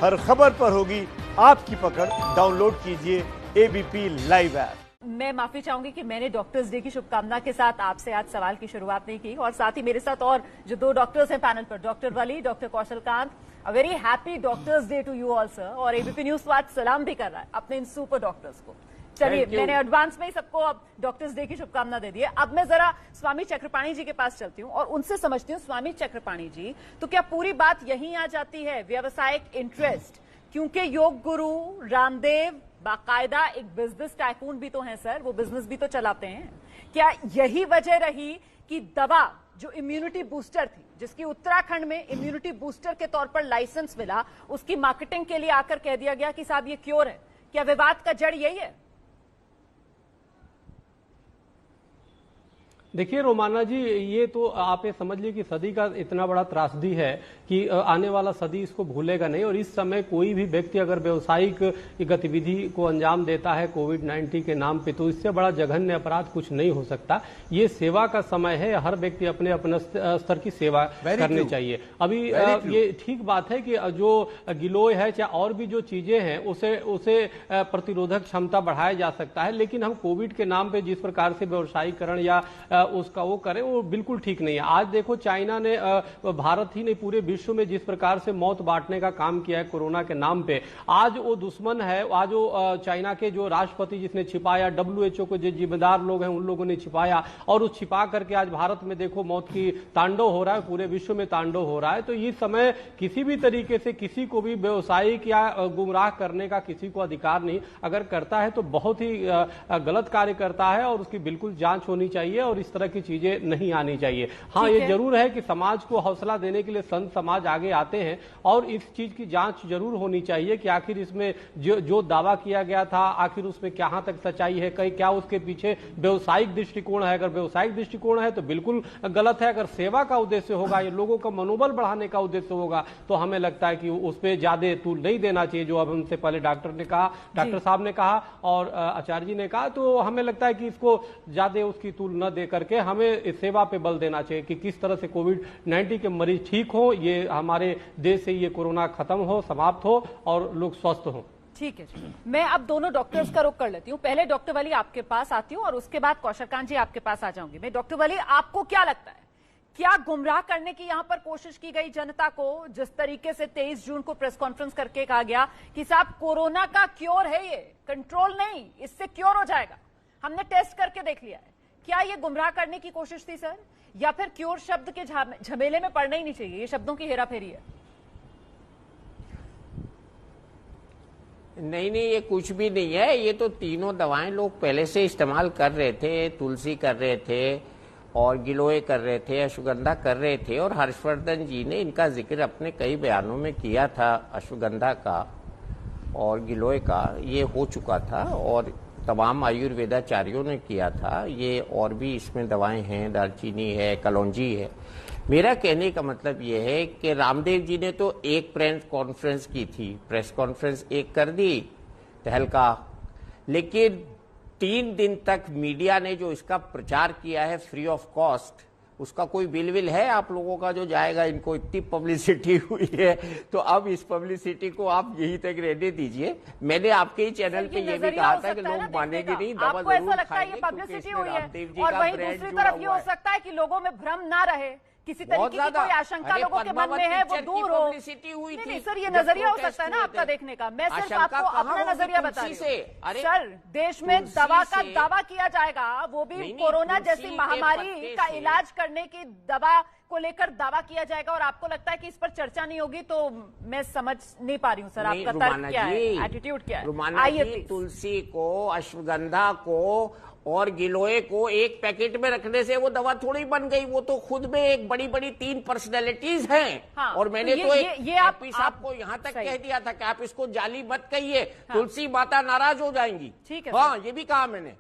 हर खबर पर होगी आपकी पकड़। डाउनलोड कीजिए एबीपी लाइव ऐप। मैं माफी चाहूंगी कि मैंने डॉक्टर्स डे की शुभकामना के साथ आपसे आज सवाल की शुरुआत नहीं की, और साथ ही मेरे साथ और जो दो डॉक्टर्स हैं पैनल पर, doctor Wali, doctor Kaushal Kant. A very happy doctors day to you all sir. और एबीपी न्यूज तो आज सलाम भी कर रहा है अपने इन सुपर डॉक्टर्स को। चलिए, मैंने एडवांस में ही सबको अब डॉक्टर्स डे की शुभकामना दे दी है। अब मैं जरा स्वामी चक्रपाणी जी के पास चलती हूँ और उनसे समझती हूँ। स्वामी चक्रपाणी जी, तो क्या पूरी बात यहीं आ जाती है, व्यावसायिक इंटरेस्ट? क्योंकि योग गुरु रामदेव बाकायदा एक बिजनेस टाइकून भी तो हैं सर, वो बिजनेस भी तो चलाते हैं। क्या यही वजह रही कि दवा जो इम्यूनिटी बूस्टर थी, जिसकी उत्तराखंड में इम्यूनिटी बूस्टर के तौर पर लाइसेंस मिला, उसकी मार्केटिंग के लिए आकर कह दिया गया कि साहब ये क्योर है? क्या विवाद का जड़ यही है? देखिए रोमाना जी, ये तो आप ये समझ लीजिए कि सदी का इतना बड़ा त्रासदी है कि आने वाला सदी इसको भूलेगा नहीं। और इस समय कोई भी व्यक्ति अगर व्यवसायिक गतिविधि को अंजाम देता है कोविड-19 के नाम पे, तो इससे बड़ा जघन्य अपराध कुछ नहीं हो सकता। ये सेवा का समय है, हर व्यक्ति अपने अपने स्तर की सेवा करनी चाहिए। अभी ये ठीक बात है कि जो गिलोय है चाहे और भी जो चीजें हैं उसे प्रतिरोधक क्षमता बढ़ाया जा सकता है, लेकिन हम कोविड के नाम पे जिस प्रकार से व्यवसायीकरण या उसका वो करें, वो बिल्कुल ठीक नहीं है। आज देखो, चाइना ने भारत ही नहीं पूरे विश्व में जिस प्रकार से मौत बांटने का काम किया है कोरोना के नाम पे, आज वो दुश्मन है। आज वो चाइना के जो राष्ट्रपति जिसने छिपाया, WHO को जो जिम्मेदार लोग हैं उन लोगों ने छिपाया, और उस छिपा करके आज भारत में देखो मौत की तांडव हो रहा है, पूरे विश्व में तांडव हो रहा है। तो इस समय किसी भी तरीके से किसी को भी व्यवसायिक या गुमराह करने का किसी को अधिकार नहीं। अगर करता है तो बहुत ही गलत कार्य करता है और उसकी बिल्कुल जांच होनी चाहिए और इस तरह की चीजें नहीं आनी चाहिए। हाँ, ये जरूर है कि समाज को हौसला देने के लिए संत समाज आगे आते हैं और इस चीज की जांच जरूर होनी चाहिए कि आखिर इसमें जो दावा किया गया था, आखिर उसमें कहां तक सच्चाई है, कहीं क्या उसके पीछे व्यवसायिक दृष्टिकोण है। अगर व्यवसायिक दृष्टिकोण है तो बिल्कुल गलत है। अगर सेवा का उद्देश्य होगा, ये लोगों का मनोबल बढ़ाने का उद्देश्य होगा, तो हमें लगता है कि उस पर ज्यादा तूल नहीं देना चाहिए। जो अब हमसे पहले डॉक्टर साहब ने कहा और आचार्य जी ने कहा, तो हमें लगता है कि इसको ज्यादा उसकी तूल न दे करके हमें इस सेवा पे बल देना चाहिए कि किस तरह से कोविड-19 के मरीज ठीक हो, ये हमारे देश से ये कोरोना खत्म हो, समाप्त हो और लोग स्वस्थ हो। ठीक है जी। मैं अब दोनों डॉक्टर्स का रुख कर लेती हूँ। पहले डॉक्टर वली आपके पास आती हूँ और उसके बाद कौशल कांत जी आपके पास आ जाऊंगी। मैं डॉक्टर वली, आपको क्या लगता है, क्या गुमराह करने की यहां पर कोशिश की गई जनता को? जिस तरीके से 23 जून को प्रेस कॉन्फ्रेंस करके कहा गया कि साहब कोरोना का क्योर है, ये कंट्रोल नहीं, इससे क्योर हो जाएगा, हमने टेस्ट करके देख लिया है। क्या ये गुमराह करने की कोशिश थी सर, या फिर क्योर शब्द के झमेले में पड़ना ही नहीं चाहिए, ये शब्दों की हेराफेरी है? नहीं, ये कुछ भी नहीं है। ये तो तीनों दवाएं लोग पहले से इस्तेमाल कर रहे थे। तुलसी कर रहे थे और गिलोय कर रहे थे, अश्वगंधा कर रहे थे, और हर्षवर्धन जी ने इनका जिक्र अपने कई बयानों में किया था। अश्वगंधा का और गिलोय का ये हो चुका था और तमाम आयुर्वेदाचार्यों ने किया था। ये और भी इसमें दवाएं हैं, दालचीनी है, कलौंजी है। मेरा कहने का मतलब ये है कि रामदेव जी ने तो एक प्रेस कॉन्फ्रेंस की थी, प्रेस कॉन्फ्रेंस एक कर दी तहलका, लेकिन 3 दिन तक मीडिया ने जो इसका प्रचार किया है फ्री ऑफ कॉस्ट, उसका कोई बिल है आप लोगों का जो जाएगा? इनको इतनी पब्लिसिटी हुई है, तो अब इस पब्लिसिटी को आप यही तक रहने दीजिए। मैंने आपके ही चैनल पे ये भी कहा था कि लोग मानेंगे नहीं, दवा आपको ऐसा जरूर लगता है ये खाएंगे, पब्लिसिटी हुई है? क्योंकि और वहीं दूसरी तरफ ये हो सकता है कि लोगों में भ्रम ना रहे, किसी तरीके की कोई आशंका लोगों के मन में है वो दूर हो। नहीं सर, ये नजरिया हो सकता है ना आपका देखने का। मैं सिर्फ आपको अपना नजरिया बता रही हूँ। सर, देश में दवा का दावा किया जाएगा, वो भी कोरोना जैसी महामारी का इलाज करने की दवा को लेकर दावा किया जाएगा, और आपको लगता है कि इस पर चर्चा नहीं होगी? तो मैं समझ नहीं पा रही हूँ सर, आपका तर्क क्या है, एटीट्यूड क्या है? आइए, तुलसी को, अश्वगंधा को और गिलोय को एक पैकेट में रखने से वो दवा थोड़ी बन गई। वो तो खुद में एक बड़ी बड़ी 3 पर्सनैलिटीज हैं। हाँ, और मैंने तो तो ये आपको यहाँ तक कह दिया था कि आप इसको जाली मत कहिए, हाँ, तुलसी माता नाराज हो जाएंगी। ठीक है, हाँ, ये भी कहा मैंने।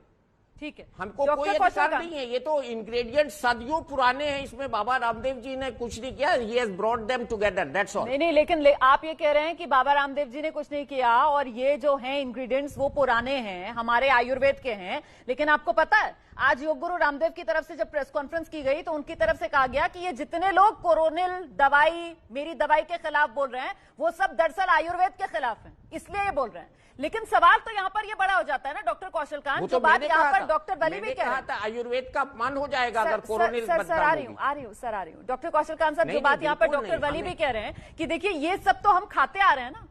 ठीक है, हमको डॉक्टर कोई अधिकार कौशल नहीं है। ये तो इंग्रेडिएंट सदियों पुराने हैं, इसमें बाबा रामदेव जी ने कुछ नहीं किया। He has brought them together, that's all. नहीं, लेकिन आप ये कह रहे हैं कि बाबा रामदेव जी ने कुछ नहीं किया और ये जो हैं इंग्रेडिएंट्स वो पुराने हैं, हमारे आयुर्वेद के हैं। लेकिन आपको पता है आज योग गुरु रामदेव की तरफ से जब प्रेस कॉन्फ्रेंस की गई तो उनकी तरफ से कहा गया कि ये जितने लोग कोरोनिल दवाई, मेरी दवाई के खिलाफ बोल रहे हैं वो सब दरअसल आयुर्वेद के खिलाफ हैं, इसलिए ये बोल रहे हैं। लेकिन सवाल तो यहाँ पर ये बड़ा हो जाता है ना डॉक्टर कौशल कांत, जो बात यहाँ पर डॉक्टर वली भी कह रहे हैं, आयुर्वेद का अपमान हो जाएगा अगर कोरोनिल सर आ रही हूँ डॉक्टर कौशल कांत साहब, जो बात यहाँ पर डॉक्टर वली भी कह रहे हैं कि देखिए ये सब तो हम खाते आ रहे हैं ना,